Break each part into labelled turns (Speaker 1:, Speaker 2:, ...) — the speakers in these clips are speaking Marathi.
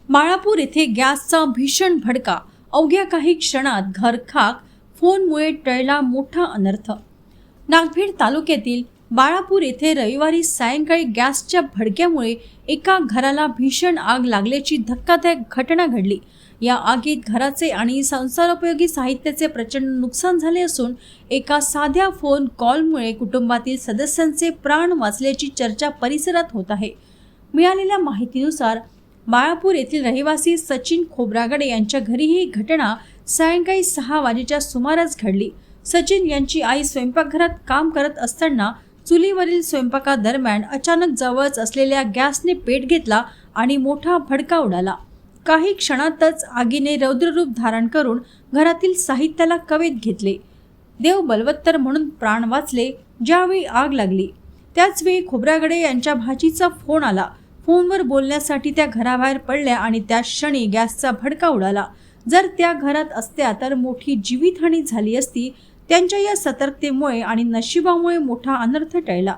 Speaker 1: माळापूर येथे गॅसचा भीषण भडका, अवघ्या काही क्षणात घर खाक, फोनमुळे टळला मोठा अनर्थ। नागभीड तालुक्यातील बाळापूर येथे रविवारी सायंकाळी गॅसच्या भडक्यामुळे एका घराला भीषण आग लागल्याची धक्कादायक घटना घडली। या आगीत घराचे आणि संसारोपयोगी साहित्याचे प्रचंड नुकसान झाले असून एका साध्या फोन कॉलमुळे कुटुंबातील सदस्यांचे प्राण वाचल्याची चर्चा परिसरात होत आहे। मिळालेल्या माहितीनुसार बाळापूर येथील रहिवासी सचिन खोब्रागडे यांच्या घरी ही घटना सायंकाळी 6 वाजेच्या सुमारास घडली। सचिन यांची आई स्वयंपाकघरात काम करत असताना चुलीवरील स्वयंपाकादरम्यान अचानक जवळच असलेल्या गॅसने पेट घेतला आणि मोठा भडका उडाला। काही क्षणातच आगीने रौद्ररूप धारण करून घरातील साहित्याला कवेत घेतले। देव बलवत्तर म्हणून प्राण वाचले ज्यावेळी आग लागली। त्याचवेळी खोब्रागडे यांच्या भाचीचा फोन आला। फोनवर बोलण्यासाठी त्या घराबाहेर पडल्या आणि त्या क्षणी गॅसचा भडका उडाला। जर त्या घरात असत्या तर मोठी जीवितहानी झाली असती। त्यांच्या या सतर्कतेमुळे आणि नशिबामुळे मोठा अनर्थ टळला।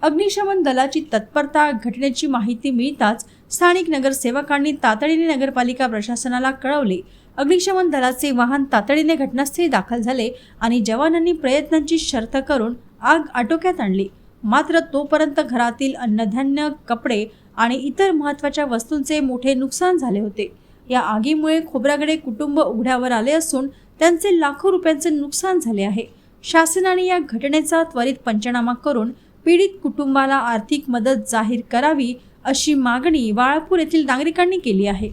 Speaker 1: अग्निशमन दलाची तत्परता घटनेची माहिती मिळताच स्थानिक नगरसेवकांनी तातडीने नगरपालिका प्रशासनाला कळवले। अग्निशमन दलाचे वाहन तातडीने घटनास्थळी दाखल झाले आणि जवानांनी प्रयत्नांची शर्थ करून आग आटोक्यात आणली। मात्र तोपर्यंत घरातील अन्नधान्य, कपडे आणि इतर महत्त्वाच्या वस्तूंचे मोठे नुकसान झाले होते। या आगीमुळे खोब्रागडे कुटुंब उघड्यावर आले असून त्यांचे लाखो रुपयांचे नुकसान झाले आहे। शासनाने या घटनेचा त्वरित पंचनामा करून पीडित कुटुंबाला आर्थिक मदत जाहीर करावी अशी मागणी बाळापूर येथील नागरिकांनी केली आहे।